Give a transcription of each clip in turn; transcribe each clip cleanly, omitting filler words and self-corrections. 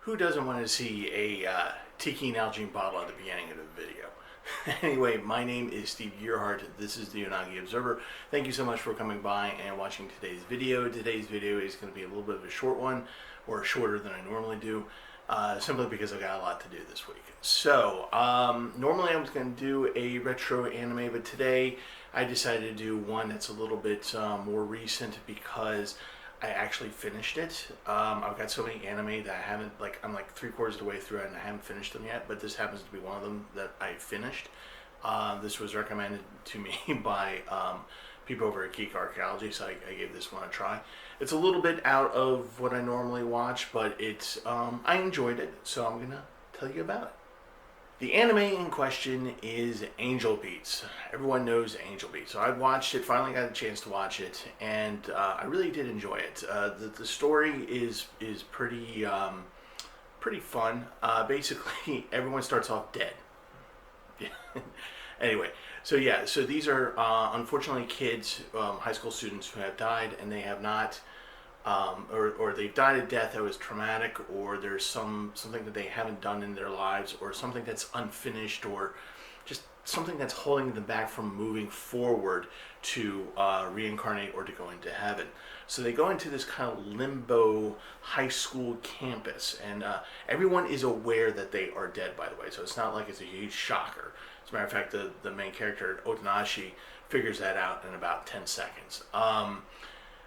Who doesn't want to see a tiki Nalgene bottle at the beginning of the video? Anyway, my name is Steve Gearhart. This is the Unagi Observer. Thank you so much for coming by and watching today's video. Today's video is going to be a little bit of a short one, or shorter than I normally do, simply because I got a lot to do this week. So, normally I was going to do a retro anime, but today I decided to do one that's a little bit more recent because I actually finished it. I've got so many anime that I haven't, I'm like 3/4 of the way through it and I haven't finished them yet, but this happens to be one of them that I finished. This was recommended to me by people over at Geek Archaeology, so I gave this one a try. It's a little bit out of what I normally watch, but it's I enjoyed it, so I'm gonna tell you about it. The anime in question is Angel Beats. Everyone knows Angel Beats. So I watched it, finally got a chance to watch it, and I really did enjoy it. The story is pretty pretty fun. Basically, everyone starts off dead. Yeah. Anyway, so yeah, so these are unfortunately kids, high school students who have died, and they have not, or they've died a death that was traumatic, or there's something that they haven't done in their lives, or something that's unfinished, or just something that's holding them back from moving forward to reincarnate or to go into heaven. So they go into this kind of limbo high school campus, and everyone is aware that they are dead, by the way, so it's not like it's a huge shocker. As a matter of fact, the main character, Otaku, figures that out in about 10 seconds.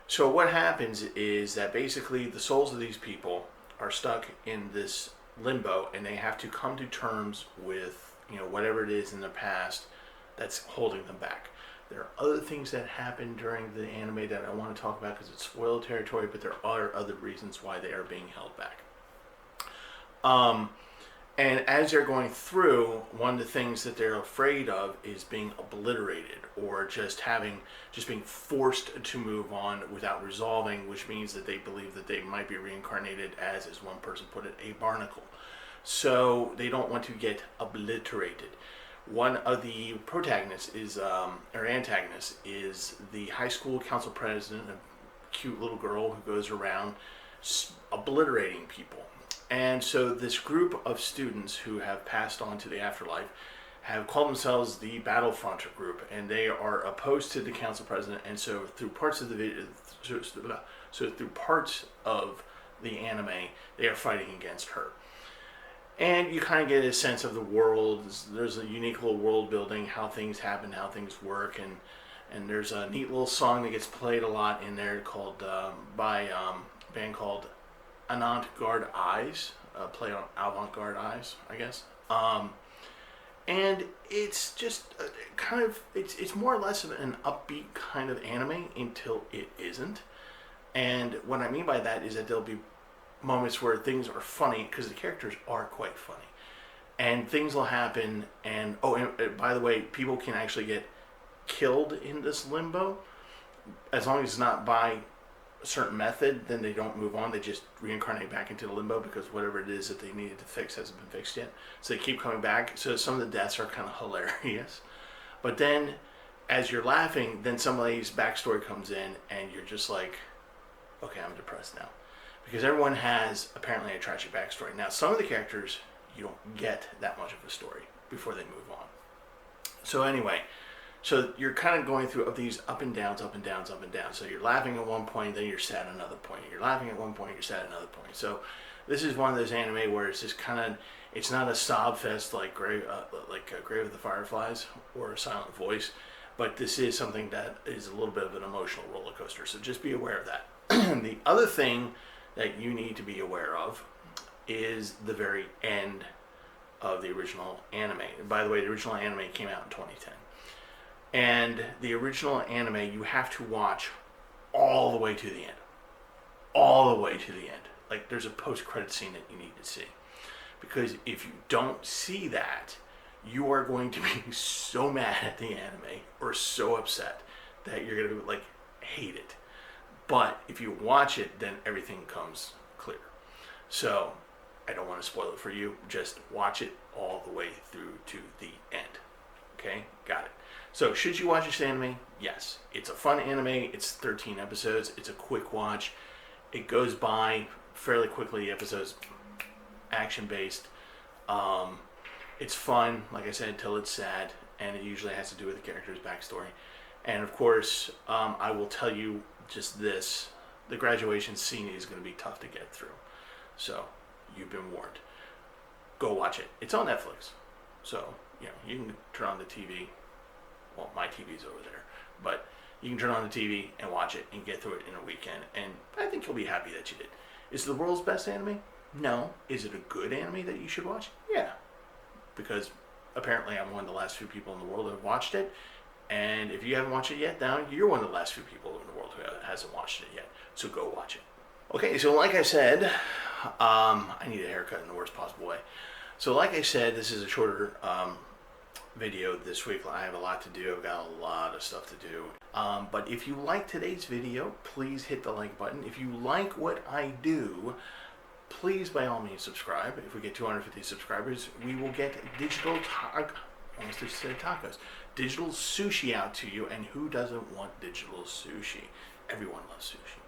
So what happens is that basically the souls of these people are stuck in this limbo, and they have to come to terms with, you know, whatever it is in the past that's holding them back. There are other things that happen during the anime that I want to talk about because it's spoiled territory, but there are other reasons why they are being held back. And as they're going through, one of the things that they're afraid of is being obliterated, or just being forced to move on without resolving, which means that they believe that they might be reincarnated as one person put it, a barnacle. So they don't want to get obliterated. One of the protagonists is, or antagonists, is the high school council president, a cute little girl who goes around obliterating people. And so this group of students who have passed on to the afterlife have called themselves the Battlefront group, and they are opposed to the council president. And so through parts of the video, through parts of the anime, they are fighting against her. And you kind of get a sense of the world. There's a unique little world building, how things happen, how things work, and there's a neat little song that gets played a lot in there called by a band called Avant-Garde Eyes, play on Avant-Garde Eyes, I guess. And it's just kind of, it's more or less of an upbeat kind of anime until it isn't. And what I mean by that is that there'll be moments where things are funny, because the characters are quite funny. And things will happen, and, and by the way, people can actually get killed in this limbo, as long as it's not by a certain method. Then they don't move on, they just reincarnate back into the limbo because whatever it is that they needed to fix hasn't been fixed yet, so they keep coming back. So some of the deaths are kind of hilarious, but then as you're laughing, then somebody's backstory comes in and you're just like, okay, I'm depressed now, because everyone has apparently a tragic backstory. Now some of the characters you don't get that much of a story before they move on. So anyway, so you're kind of going through these up and downs, up and downs, up and downs. So you're laughing at one point, then you're sad at another point. You're laughing at one point, you're sad at another point. So this is one of those anime where it's just kind of, it's not a sob fest like Grave of the Fireflies or A Silent Voice, but this is something that is a little bit of an emotional roller coaster. So just be aware of that. The other thing that you need to be aware of is the very end of the original anime. And by the way, the original anime came out in 2010. And the original anime, you have to watch all the way to the end. All the way to the end. Like, there's a post-credit scene that you need to see. Because if you don't see that, you are going to be so mad at the anime, or so upset, that you're going to, like, hate it. But if you watch it, then everything comes clear. So, I don't want to spoil it for you. Just watch it all the way through to the end. Okay, got it. So, should you watch this anime? Yes. It's a fun anime. It's 13 episodes. It's a quick watch. It goes by fairly quickly. Episodes, action-based. It's fun, like I said, until it's sad, and it usually has to do with the character's backstory. And of course, I will tell you just this: the graduation scene is going to be tough to get through. So, you've been warned. Go watch it. It's on Netflix. So, you can turn on the TV. Well, my TV's over there. But you can turn on the TV and watch it and get through it in a weekend. And I think you'll be happy that you did. Is it the world's best anime? No. Is it a good anime that you should watch? Yeah. Because apparently I'm one of the last few people in the world who have watched it. And if you haven't watched it yet, now you're one of the last few people in the world who hasn't watched it yet. So go watch it. Okay, so like I said, I need a haircut in the worst possible way. So like I said, this is a shorter video this week. I have a lot to do. I've got a lot of stuff to do. But if you like today's video, please hit the like button. If you like what I do, please by all means subscribe. If we get 250 subscribers, we will get digital digital sushi out to you. And who doesn't want digital sushi? Everyone loves sushi.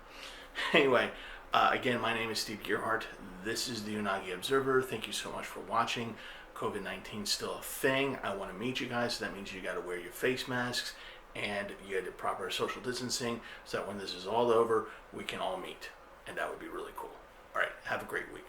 Anyway, again, my name is Steve Gearhart. This is the Unagi Observer. Thank you so much for watching. COVID-19 is still a thing. I want to meet you guys, so that means you got to wear your face masks and you get the proper social distancing so that when this is all over, we can all meet. And that would be really cool. All right, have a great week.